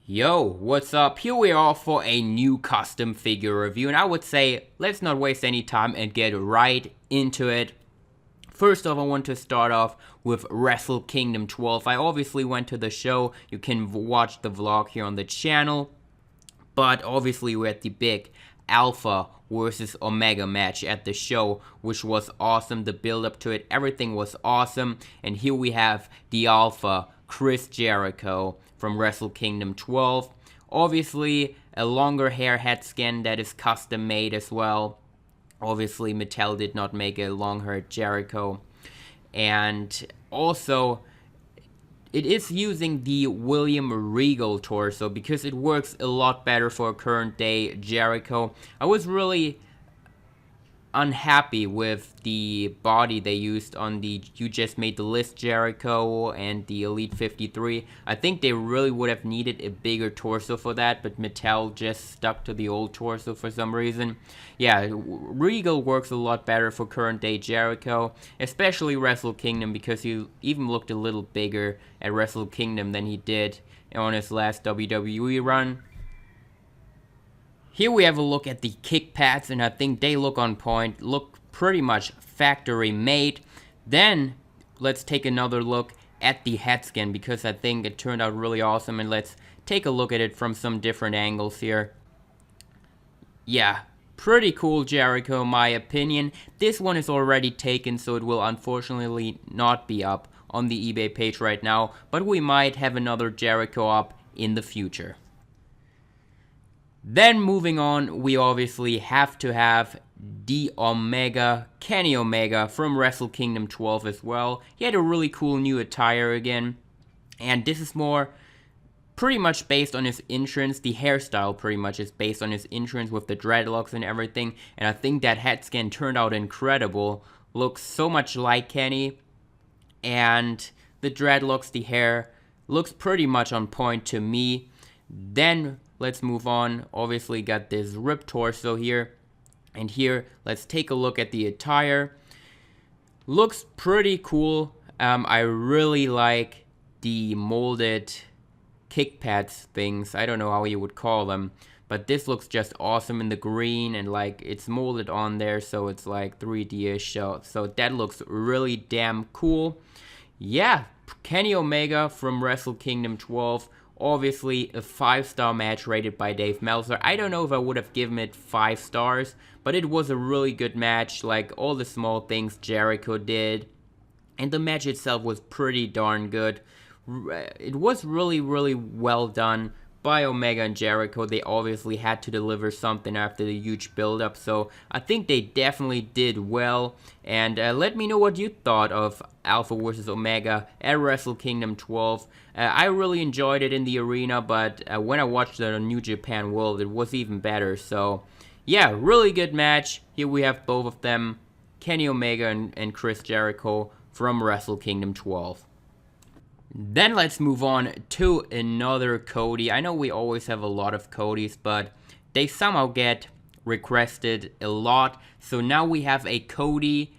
Yo, what's up? Here we are for a new custom figure review, and I would say let's not waste any time and get right into it. First off, I want to start off with WrestleKingdom 12. I obviously went to the show. You can watch the vlog here on the channel, but obviously we had the big Alpha versus Omega match at the show, which was awesome. The build up to it, everything was awesome. And here we have the Alpha, Chris Jericho from WrestleKingdom 12. Obviously a longer hair head scan that is custom made as well. Obviously Mattel did not make a long haired Jericho. And also it is using the William Regal torso because it works a lot better for current day Jericho. I was really unhappy with the body they used on the You Just Made the List Jericho and the Elite 53. I think they really would have needed a bigger torso for that, but Mattel just stuck to the old torso for some reason. Yeah, Regal works a lot better for current day Jericho, especially WrestleKingdom, because he even looked a little bigger at WrestleKingdom than he did on his last WWE run. Here we have a look at the kick pads, and I think they look on point, look pretty much factory made. Then let's take another look at the head scan because I think it turned out really awesome, and let's take a look at it from some different angles here. Yeah, pretty cool Jericho in my opinion. This one is already taken, so it will unfortunately not be up on the eBay page right now, but we might have another Jericho up in the future. Then moving on, we obviously have to have the Omega, Kenny Omega from WrestleKingdom 12 as well. He had a really cool new attire again, and this is more pretty much based on his entrance. The hairstyle pretty much is based on his entrance with the dreadlocks and everything, and I think that head scan turned out incredible. Looks so much like Kenny, and the dreadlocks, the hair, looks pretty much on point to me. Then let's move on. Obviously got this ripped torso here. And here, let's take a look at the attire. Looks pretty cool. I really like the molded kick pads things. I don't know how you would call them. But this looks just awesome in the green, and like it's molded on there, so it's like 3D-ish. So that looks really damn cool. Yeah, Kenny Omega from WrestleKingdom 12. Obviously, a 5-star match rated by Dave Meltzer. I don't know if I would have given it 5 stars, but it was a really good match, like all the small things Jericho did. And the match itself was pretty darn good. It was really, really well done by Omega and Jericho. They obviously had to deliver something after the huge build-up, so I think they definitely did well. And let me know what you thought of Alpha vs. Omega at WrestleKingdom 12. I really enjoyed it in the arena, but when I watched it on New Japan World, it was even better. So yeah, really good match. Here we have both of them, Kenny Omega and Chris Jericho from WrestleKingdom 12. Then let's move on to another Cody. I know we always have a lot of Codys, but they somehow get requested a lot. So now we have a Cody.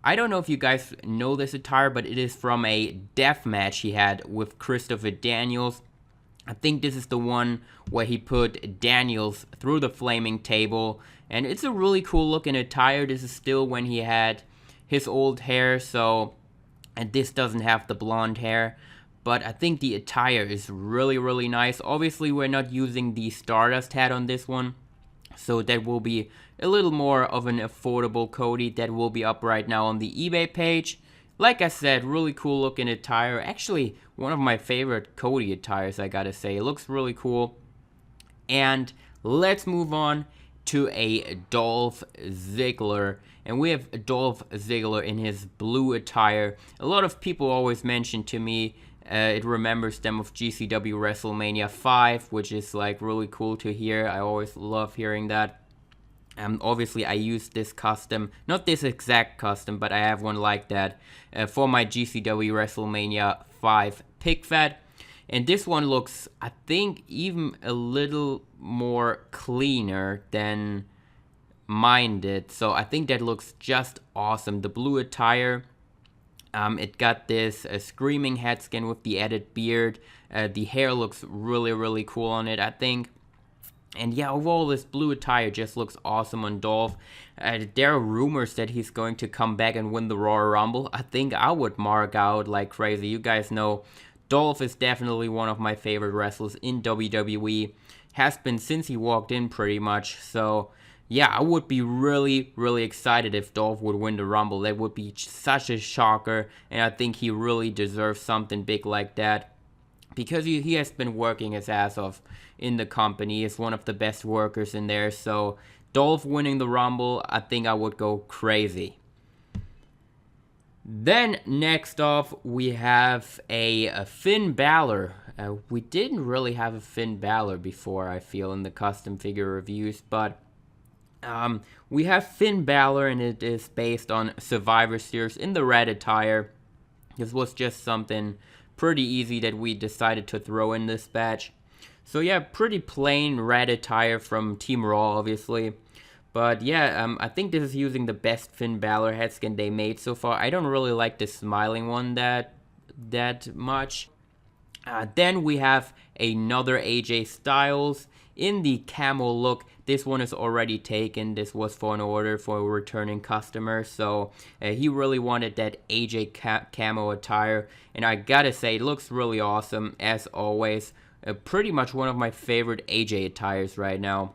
I don't know if you guys know this attire, but it is from a death match he had with Christopher Daniels. I think this is the one where he put Daniels through the flaming table. And it's a really cool looking attire. This is still when he had his old hair, and this doesn't have the blonde hair. But I think the attire is really, really nice. Obviously, we're not using the Stardust hat on this one, so that will be a little more of an affordable Cody. That will be up right now on the eBay page. Like I said, really cool looking attire. Actually, one of my favorite Cody attires, I gotta say. It looks really cool. And let's move on to a Dolph Ziggler. And we have Dolph Ziggler in his blue attire. A lot of people always mention to me it remembers them of GCW WrestleMania 5, which is like really cool to hear. I always love hearing that. Obviously I use this custom, not this exact custom, but I have one like that for my GCW WrestleMania 5 pick fed. And this one looks, I think, even a little more cleaner than mine did. So I think that looks just awesome. The blue attire It got this screaming head skin with the added beard. The hair looks really, really cool on it, I think. And yeah, overall, this blue attire just looks awesome on Dolph. There are rumors that he's going to come back and win the Royal Rumble. I think I would mark out like crazy. You guys know Dolph is definitely one of my favorite wrestlers in WWE. Has been since he walked in pretty much. So yeah, I would be really, really excited if Dolph would win the Rumble. That would be such a shocker. And I think he really deserves something big like that. Because he has been working his ass off in the company. He's one of the best workers in there. So Dolph winning the Rumble, I think I would go crazy. Then next off, we have a Finn Balor. We didn't really have a Finn Balor before, I feel, in the custom figure reviews. But we have Finn Balor, and it is based on Survivor Series in the red attire. This was just something pretty easy that we decided to throw in this batch. So yeah, pretty plain red attire from Team Raw, obviously. But yeah, I think this is using the best Finn Balor head skin they made so far. I don't really like the smiling one that much. Then we have another AJ Styles in the camo look. This one is already taken. This was for an order for a returning customer. So he really wanted that AJ camo attire. And I gotta say, it looks really awesome as always. Pretty much one of my favorite AJ attires right now.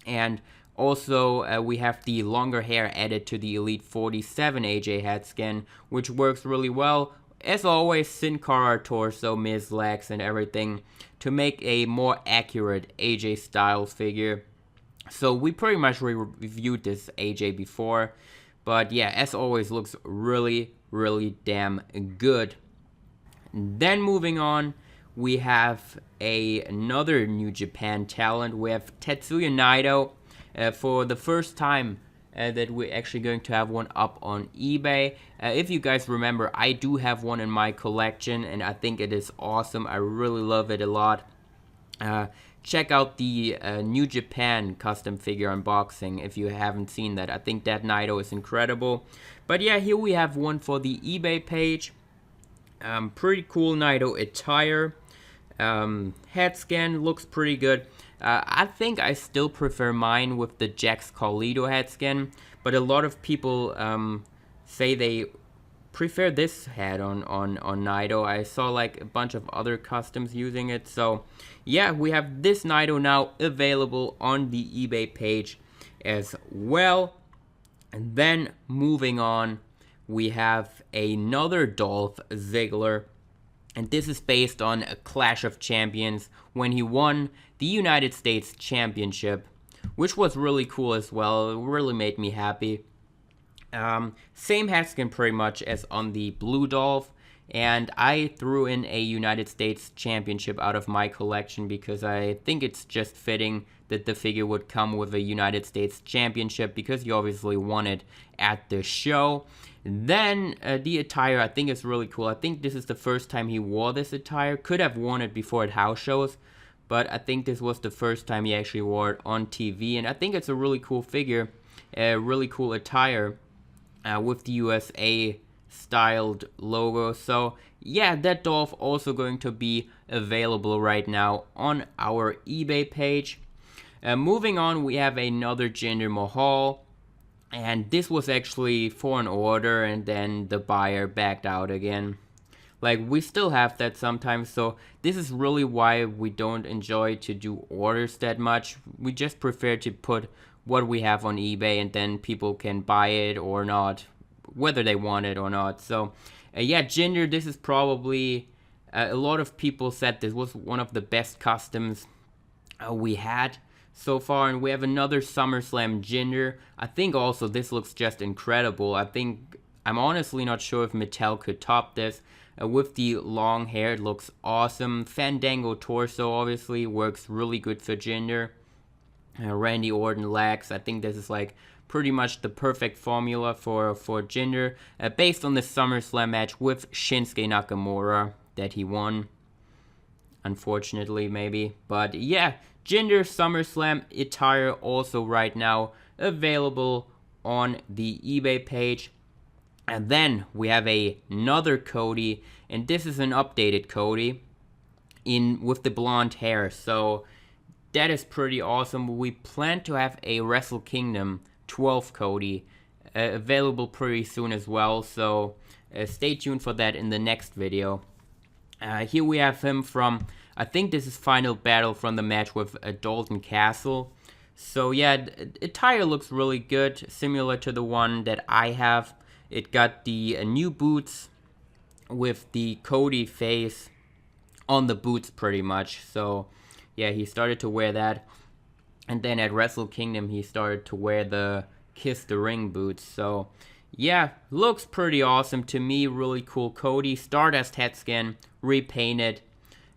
And also we have the longer hair added to the Elite 47 AJ head skin, which works really well. As always, Sin Cara torso, Miz legs, and everything to make a more accurate AJ Styles figure. So we pretty much reviewed this AJ before, but yeah, as always, looks really, really damn good. Then moving on, we have another New Japan talent. We have Tetsuya Naito for the first time. That we're actually going to have one up on eBay. If you guys remember, I do have one in my collection, and I think it is awesome. I really love it a lot. Check out the New Japan custom figure unboxing if you haven't seen that. I think that Naito is incredible. But yeah, here we have one for the eBay page. Pretty cool Naito attire. Head scan looks pretty good. I think I still prefer mine with the Jax Carlito head skin, but a lot of people say they prefer this head on Naito. I saw like a bunch of other customs using it, so yeah, we have this Naito now available on the eBay page as well. And then moving on, we have another Dolph Ziggler. And this is based on a Clash of Champions when he won the United States Championship, which was really cool as well. It really made me happy. Same head skin pretty much as on the Blue Dolph. And I threw in a United States Championship out of my collection because I think it's just fitting that the figure would come with a United States Championship because you obviously won it at the show. Then the attire I think is really cool. I think this is the first time he wore this attire. Could have worn it before at house shows, but I think this was the first time he actually wore it on TV. And I think it's a really cool figure, a really cool attire with the USA styled logo. So yeah, that Dolph also going to be available right now on our eBay page. Moving on, we have another Jinder Mahal. And this was actually for an order, and then the buyer backed out again. Like, we still have that sometimes, so this is really why we don't enjoy to do orders that much. We just prefer to put what we have on eBay, and then people can buy it or not, whether they want it or not. So, yeah, Jinder, this is probably, a lot of people said this was one of the best customs we had so far, and we have another SummerSlam Jinder. I think also this looks just incredible. I'm honestly not sure if Mattel could top this. With the long hair, it looks awesome. Fandango torso obviously works really good for Jinder. Randy Orton legs, I think this is like pretty much the perfect formula for Jinder. Based on the SummerSlam match with Shinsuke Nakamura that he won. Unfortunately, maybe. But yeah, Jinder SummerSlam attire also right now available on the eBay page. And then we have another Cody, and this is an updated Cody with the blonde hair. So that is pretty awesome. We plan to have a WrestleKingdom 12 Cody available pretty soon as well. So stay tuned for that in the next video. Here we have him from, I think this is Final Battle from the match with Dalton Castle. So yeah, attire looks really good, similar to the one that I have. It got the new boots with the Cody face on the boots pretty much. So yeah, he started to wear that. And then at WrestleKingdom, he started to wear the Kiss the Ring boots. So yeah, looks pretty awesome to me. Really cool Cody. Stardust head scan, repainted.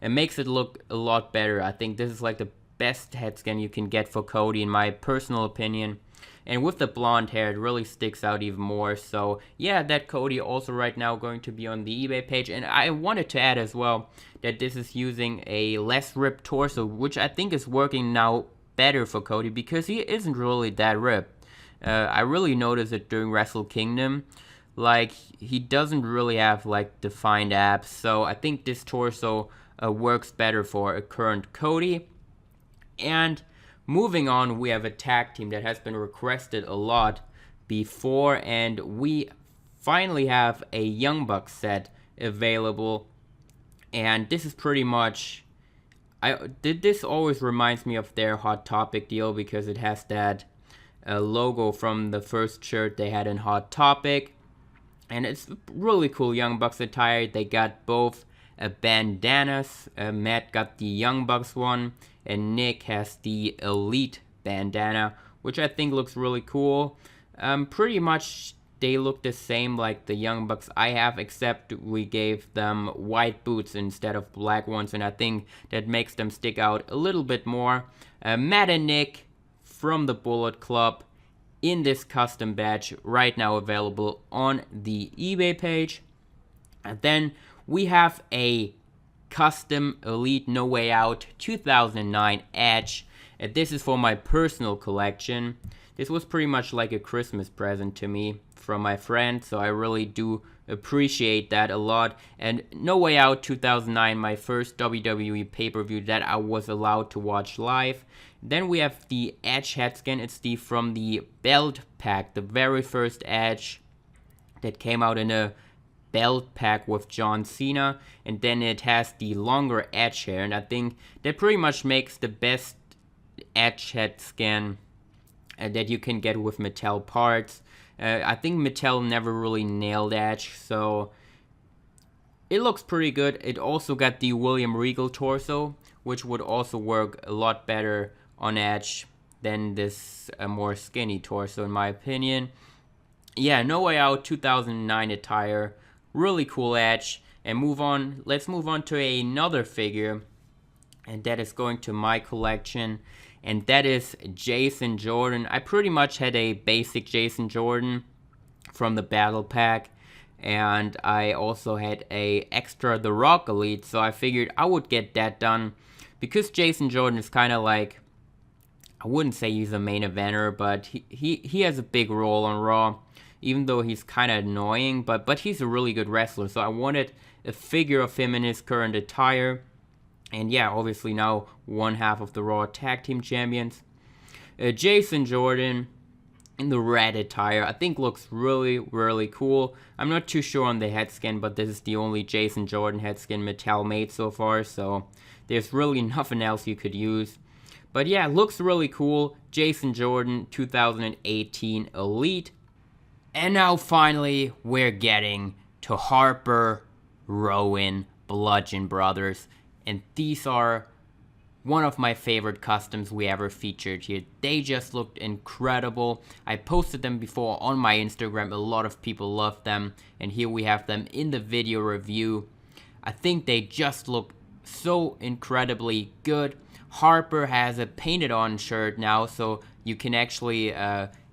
It makes it look a lot better. I think this is like the best head scan you can get for Cody in my personal opinion. And with the blonde hair, it really sticks out even more. So yeah, that Cody also right now going to be on the eBay page. And I wanted to add as well that this is using a less ripped torso, which I think is working now better for Cody because he isn't really that ripped. I really noticed it during WrestleKingdom. Like, he doesn't really have like defined abs. So I think this torso works better for a current Cody. And moving on, we have a tag team that has been requested a lot before, and we finally have a Young Bucks set available. And this is pretty much, this always reminds me of their Hot Topic deal because it has that logo from the first shirt they had in Hot Topic. And it's really cool Young Bucks attire. They got both bandanas. Matt got the Young Bucks one, and Nick has the Elite bandana, which I think looks really cool. Pretty much they look the same like the Young Bucks I have, except we gave them white boots instead of black ones, and I think that makes them stick out a little bit more. Matt and Nick from the Bullet Club in this custom badge right now available on the eBay page. And then we have a Custom Elite No Way Out 2009 Edge. And this is for my personal collection. This was pretty much like a Christmas present to me from my friend, so I really do appreciate that a lot. And No Way Out 2009, my first WWE pay-per-view that I was allowed to watch live. Then we have the Edge head scan. It's from the belt pack, the very first Edge that came out in a belt pack with John Cena. And then it has the longer Edge hair, and I think that pretty much makes the best Edge head scan that you can get with Mattel parts. I think Mattel never really nailed Edge, so it looks pretty good. It also got the William Regal torso, which would also work a lot better on Edge than this more skinny torso in my opinion. Yeah, No Way Out 2009 attire, really cool Edge. And let's move on to another figure, and that is going to my collection, and that is Jason Jordan. I pretty much had a basic Jason Jordan from the battle pack, and I also had a extra The Rock Elite, so I figured I would get that done because Jason Jordan is kind of like, I wouldn't say he's a main eventer, but he has a big role on Raw, even though he's kind of annoying, but he's a really good wrestler, so I wanted a figure of him in his current attire. And yeah, obviously now one half of the Raw Tag Team Champions. Jason Jordan in the red attire, I think looks really, really cool. I'm not too sure on the head scan, but this is the only Jason Jordan head scan Mattel made so far, so there's really nothing else you could use. But yeah, looks really cool. Jason Jordan 2018 Elite. And now finally, we're getting to Harper, Rowan, Bludgeon Brothers. And these are one of my favorite customs we ever featured here. They just looked incredible. I posted them before on my Instagram. A lot of people loved them. And here we have them in the video review. I think they just look so incredibly good. Harper has a painted on shirt now, so you can actually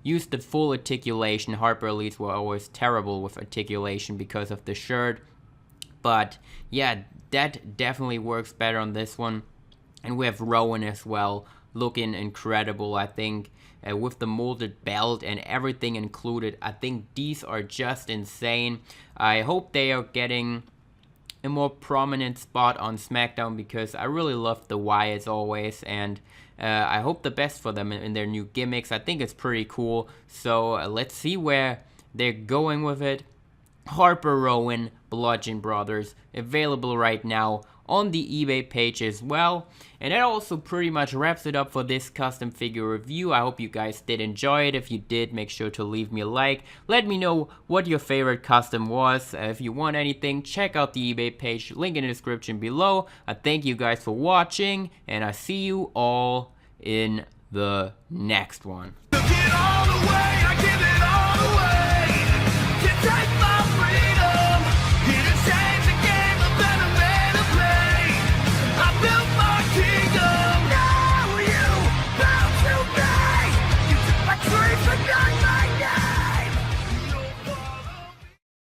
use the full articulation. Harper Elites were always terrible with articulation because of the shirt. But yeah, that definitely works better on this one. And we have Rowan as well, looking incredible, I think, with the molded belt and everything included. I think these are just insane. I hope they are getting a more prominent spot on SmackDown, because I really love the Y as always, and I hope the best for them in their new gimmicks. I think it's pretty cool, so let's see where they're going with it. Harper, Rowan, Bludgeon Brothers, available right now on the eBay page as well. And that also pretty much wraps it up for this custom figure review. I hope you guys did enjoy it. If you did, make sure to leave me a like. Let me know what your favorite custom was. If you want anything, check out the eBay page, link in the description below. I thank you guys for watching, and I see you all in the next one.